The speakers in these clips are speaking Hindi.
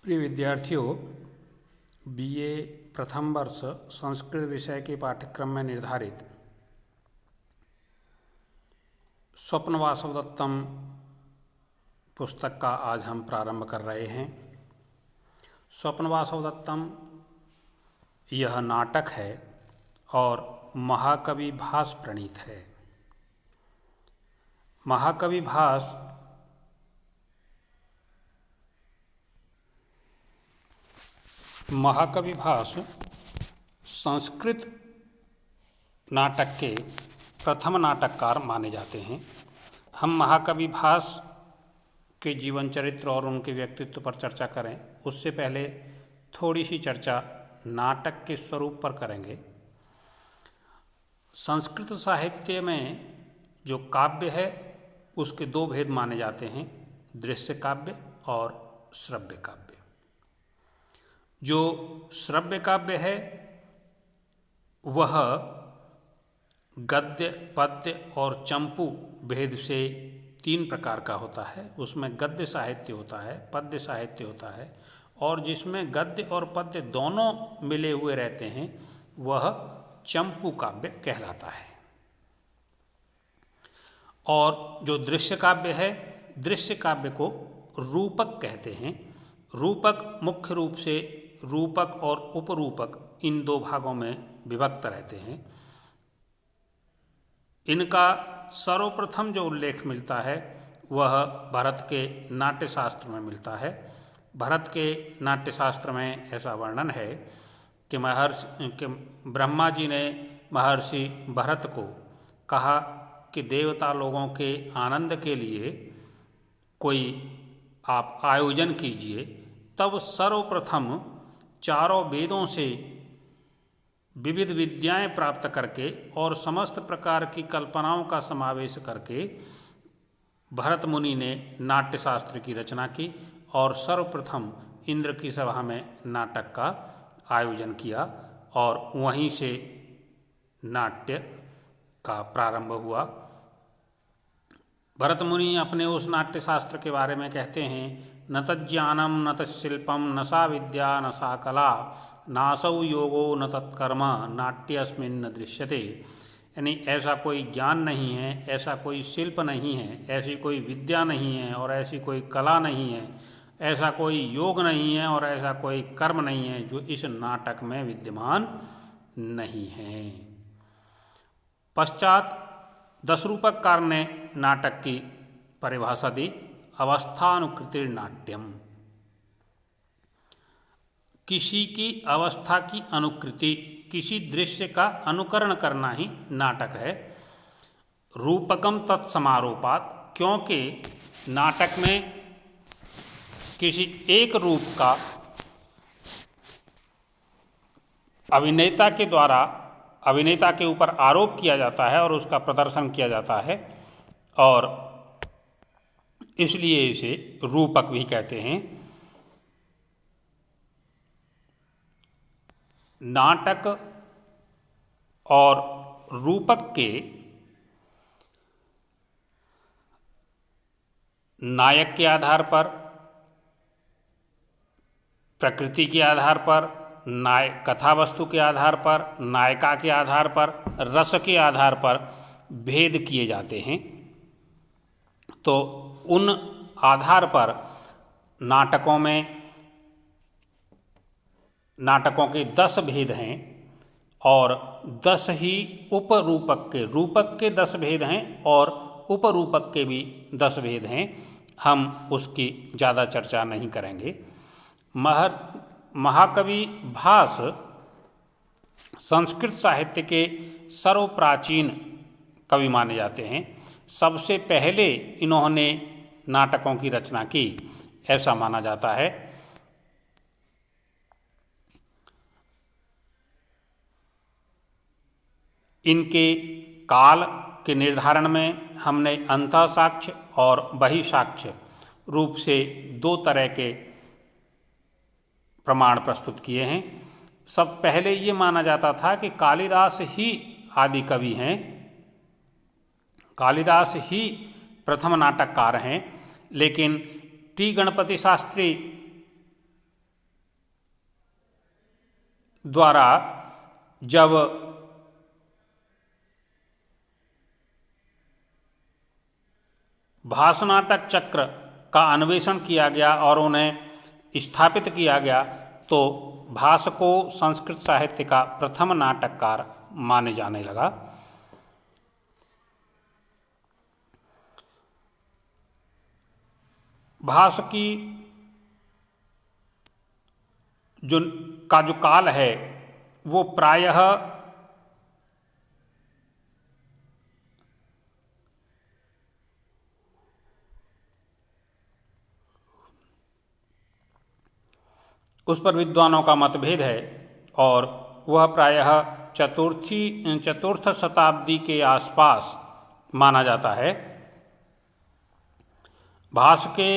प्रिय विद्यार्थियों, बीए प्रथम वर्ष संस्कृत विषय के पाठ्यक्रम में निर्धारित स्वप्न वासवदत्तम पुस्तक का आज हम प्रारंभ कर रहे हैं। स्वप्न वासवदत्तम यह नाटक है और महाकवि भास प्रणीत है। महाकवि भास संस्कृत नाटक के प्रथम नाटककार माने जाते हैं। हम महाकवि भास के जीवन चरित्र और उनके व्यक्तित्व पर चर्चा करें उससे पहले थोड़ी सी चर्चा नाटक के स्वरूप पर करेंगे। संस्कृत साहित्य में जो काव्य है उसके दो भेद माने जाते हैं, दृश्य काव्य और श्रव्य काव्य। जो श्रव्य काव्य है वह गद्य, पद्य और चंपू भेद से तीन प्रकार का होता है। उसमें गद्य साहित्य होता है, पद्य साहित्य होता है, और जिसमें गद्य और पद्य दोनों मिले हुए रहते हैं वह चंपू काव्य कहलाता है। और जो दृश्य काव्य है, दृश्य काव्य को रूपक कहते हैं। रूपक मुख्य रूप से रूपक और उपरूपक इन दो भागों में विभक्त रहते हैं। इनका सर्वप्रथम जो उल्लेख मिलता है वह भरत के नाट्यशास्त्र में मिलता है। भरत के नाट्यशास्त्र में ऐसा वर्णन है कि ब्रह्मा जी ने महर्षि भरत को कहा कि देवता लोगों के आनंद के लिए कोई आप आयोजन कीजिए। तब सर्वप्रथम चारों वेदों से विविध विद्याएं प्राप्त करके और समस्त प्रकार की कल्पनाओं का समावेश करके भरत मुनि ने नाट्यशास्त्र की रचना की और सर्वप्रथम इंद्र की सभा में नाटक का आयोजन किया और वहीं से नाट्य का प्रारंभ हुआ। भरत मुनि अपने उस नाट्यशास्त्र के बारे में कहते हैं, न तज्ज्ञानम न तत्शिल्पम न सा विद्या न सा कला नासौ योगो न तत्कर्म नाट्यस्मिन् न दृश्यते। यानी ऐसा कोई ज्ञान नहीं है, ऐसा कोई शिल्प नहीं है, ऐसी कोई विद्या नहीं है और ऐसी कोई कला नहीं है, ऐसा कोई योग नहीं है और ऐसा कोई कर्म नहीं है जो इस नाटक में विद्यमान नहीं है। पश्चात दसरूपकार ने नाटक की परिभाषा दी, अवस्थानुकृतिर नाट्यम। किसी की अवस्था की अनुकृति, किसी दृश्य का अनुकरण करना ही नाटक है। रूपकम तत्समारोपात, क्योंकि नाटक में किसी एक रूप का अभिनेता के द्वारा अभिनेता के ऊपर आरोप किया जाता है और उसका प्रदर्शन किया जाता है और इसलिए इसे रूपक भी कहते हैं। नाटक और रूपक के नायक के आधार पर, प्रकृति के आधार पर, कथा वस्तु के आधार पर, नायिका के आधार पर, रस के आधार पर भेद किए जाते हैं। तो उन आधार पर नाटकों के 10 भेद हैं और 10 ही रूपक के 10 भेद हैं और उपरूपक के भी 10 भेद हैं। हम उसकी ज़्यादा चर्चा नहीं करेंगे। महाकवि भास संस्कृत साहित्य के सर्वप्राचीन कवि माने जाते हैं। सबसे पहले इन्होंने नाटकों की रचना की ऐसा माना जाता है। इनके काल के निर्धारण में हमने अंतःसाक्ष्य और बहिसाक्ष्य रूप से 2 तरह के प्रमाण प्रस्तुत किए हैं। सब पहले ये माना जाता था कि कालिदास ही आदि कवि हैं, कालिदास ही प्रथम नाटककार हैं, लेकिन टी गणपति शास्त्री द्वारा जब भास नाटक चक्र का अन्वेषण किया गया और उन्हें स्थापित किया गया तो भास को संस्कृत साहित्य का प्रथम नाटककार माने जाने लगा। भास की जो काल है वो प्रायः उस पर विद्वानों का मतभेद है और वह प्रायः चतुर्थ शताब्दी के आसपास माना जाता है। भास के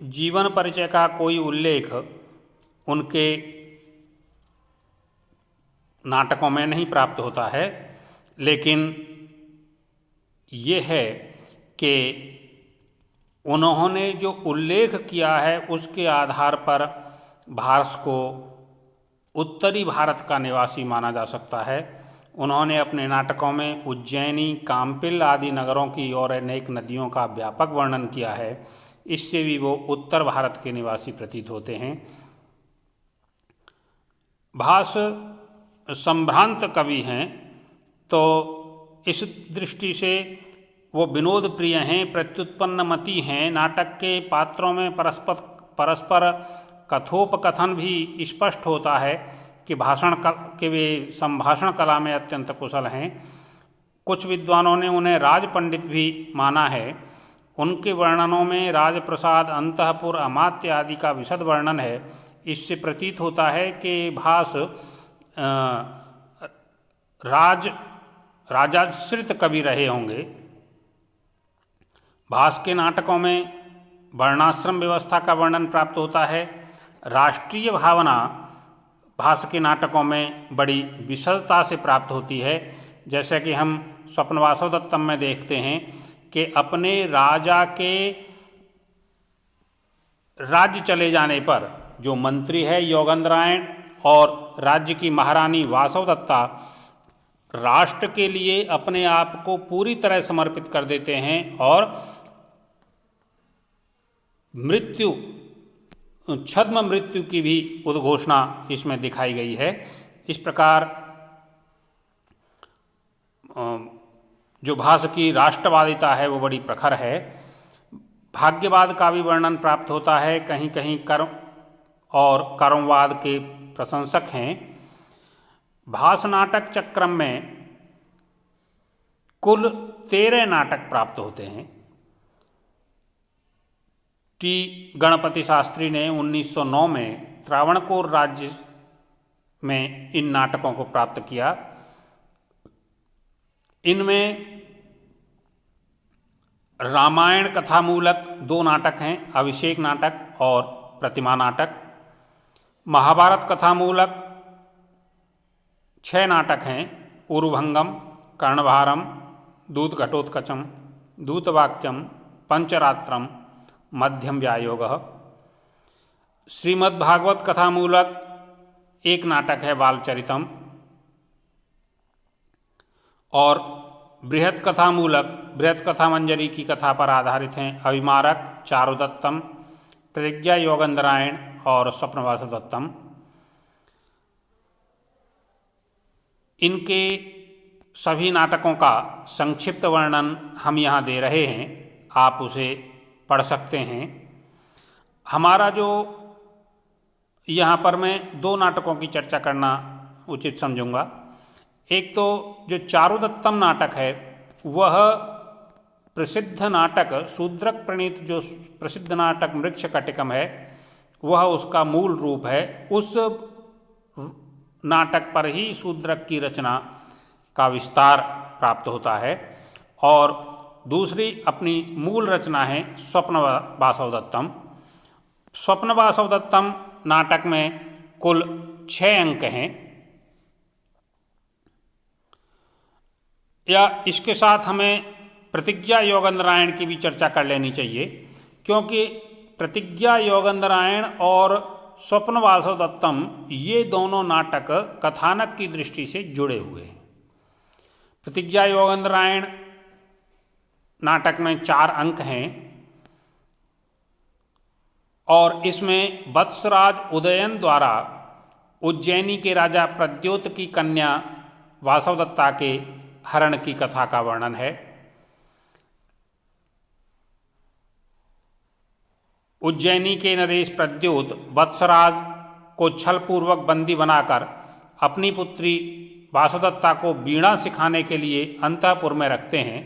जीवन परिचय का कोई उल्लेख उनके नाटकों में नहीं प्राप्त होता है, लेकिन ये है कि उन्होंने जो उल्लेख किया है उसके आधार पर भास को उत्तरी भारत का निवासी माना जा सकता है। उन्होंने अपने नाटकों में उज्जैनी, काम्पिल आदि नगरों की और अनेक नदियों का व्यापक वर्णन किया है। इससे भी वो उत्तर भारत के निवासी प्रतीत होते हैं। भास संभ्रांत कवि हैं, तो इस दृष्टि से वो विनोद प्रिय हैं, प्रत्युत्पन्नमति हैं। नाटक के पात्रों में परस्पर कथोपकथन भी स्पष्ट होता है कि वे संभाषण कला में अत्यंत कुशल हैं। कुछ विद्वानों ने उन्हें राज पंडित भी माना है। उनके वर्णनों में राजप्रसाद, अंतःपुर, अमात्य आदि का विशद वर्णन है। इससे प्रतीत होता है कि भास राजाश्रित कवि रहे होंगे। भास के नाटकों में वर्णाश्रम व्यवस्था का वर्णन प्राप्त होता है। राष्ट्रीय भावना भास के नाटकों में बड़ी विशदता से प्राप्त होती है। जैसे कि हम स्वप्नवासव दत्तम में देखते हैं कि अपने राजा के राज्य चले जाने पर जो मंत्री है योगेंद्रायण और राज्य की महारानी वासवदत्ता राष्ट्र के लिए अपने आप को पूरी तरह समर्पित कर देते हैं और छद्म मृत्यु की भी उद्घोषणा इसमें दिखाई गई है। इस प्रकार जो भास की राष्ट्रवादिता है वो बड़ी प्रखर है। भाग्यवाद का भी वर्णन प्राप्त होता है। कहीं कहीं कर्म और कर्मवाद के प्रशंसक हैं। भास नाटक चक्रम में कुल 13 नाटक प्राप्त होते हैं। टी गणपति शास्त्री ने 1909 में त्रावणकोर राज्य में इन नाटकों को प्राप्त किया। इनमें रामायण कथामूलक 2 नाटक हैं, अभिषेक नाटक और प्रतिमा नाटक। महाभारत कथामूलक 6 नाटक हैं, उरुभंगम, कर्णभारम, दूतघटोत्कचम, दूतवाक्यम, पंचरात्रम, मध्यम व्यायोगः। श्रीमद्भागवत कथामूलक 1 नाटक है, बालचरितम। और बृहत कथा मंजरी की कथा पर आधारित हैं अभिमारक, चारुदत्तम, प्रतिज्ञा योगेंद्रायण और स्वप्नवासव दत्तम। इनके सभी नाटकों का संक्षिप्त वर्णन हम यहाँ दे रहे हैं, आप उसे पढ़ सकते हैं। हमारा जो यहाँ पर मैं 2 नाटकों की चर्चा करना उचित समझूंगा। एक तो जो चारुदत्तम नाटक है वह प्रसिद्ध नाटक शूद्रक प्रणीत जो प्रसिद्ध नाटक मृक्षकटिकम है वह उसका मूल रूप है। उस नाटक पर ही शूद्रक की रचना का विस्तार प्राप्त होता है। और दूसरी अपनी मूल रचना है स्वप्नवासव दत्तम। स्वप्नवासव दत्तम नाटक में कुल 6 अंक हैं। या इसके साथ हमें प्रतिज्ञा योगेंद्रायण की भी चर्चा कर लेनी चाहिए, क्योंकि प्रतिज्ञा योगेंद्रायण और स्वप्न वासवदत्तम, ये दोनों नाटक कथानक की दृष्टि से जुड़े हुए हैं। प्रतिज्ञा योगेंद्रायण नाटक में 4 अंक हैं और इसमें वत्सराज उदयन द्वारा उज्जैनी के राजा प्रद्योत की कन्या वासवदत्ता के हरण की कथा का वर्णन है। उज्जैनी के नरेश प्रद्योत वत्सराज को छलपूर्वक बंदी बनाकर अपनी पुत्री वासवदत्ता को वीणा सिखाने के लिए अंतःपुर में रखते हैं।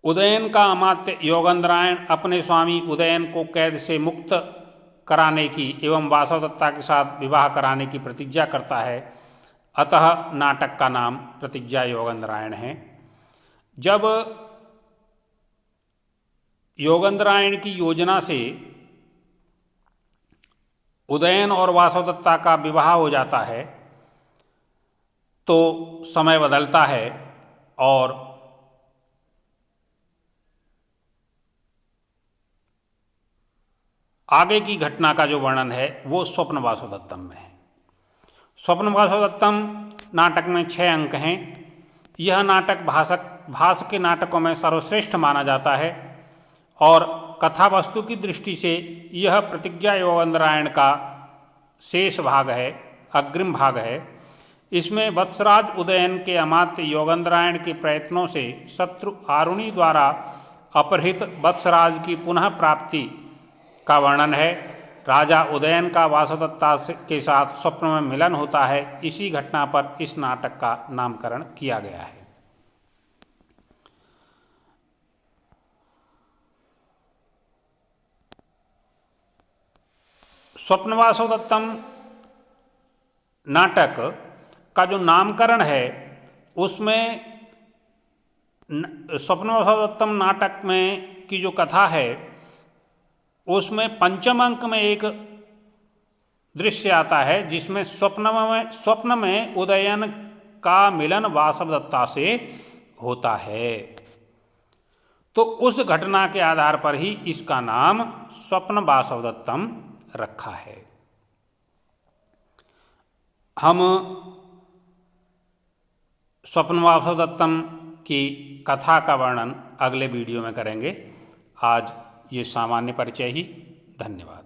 उदयन का अमात्य योगेंद्रायण अपने स्वामी उदयन को कैद से मुक्त कराने की एवं वासवदत्ता के साथ विवाह कराने की प्रतिज्ञा करता है। अतः नाटक का नाम प्रतिज्ञा योगेंद्रायण है। जब योगेंद्रायण की योजना से उदयन और वासवदत्ता का विवाह हो जाता है तो समय बदलता है और आगे की घटना का जो वर्णन है वो स्वप्न वासवदत्तम में है। स्वप्न वासवदत्तम नाटक में 6 अंक हैं। यह नाटक भास के नाटकों में सर्वश्रेष्ठ माना जाता है और कथा वस्तु की दृष्टि से यह प्रतिज्ञा योगेंद्रायण का शेष भाग है, अग्रिम भाग है। इसमें वत्सराज उदयन के अमात्य योगेंद्रायण के प्रयत्नों से शत्रु आरुणि द्वारा अपहृत वत्सराज की पुनः प्राप्ति का वर्णन है। राजा उदयन का वासवदत्ता के साथ स्वप्न में मिलन होता है। इसी घटना पर इस नाटक का नामकरण किया गया है। स्वप्न वासवदत्तम नाटक का जो नामकरण है उसमें स्वप्न वासवदत्तम नाटक में की जो कथा है उसमें 5वें अंक में एक दृश्य आता है जिसमें स्वप्न में उदयन का मिलन वासवदत्ता से होता है। तो उस घटना के आधार पर ही इसका नाम स्वप्न वासवदत्तम रखा है। हम स्वप्न वासवदत्तम की कथा का वर्णन अगले वीडियो में करेंगे। आज ये सामान्य परिचय ही। धन्यवाद।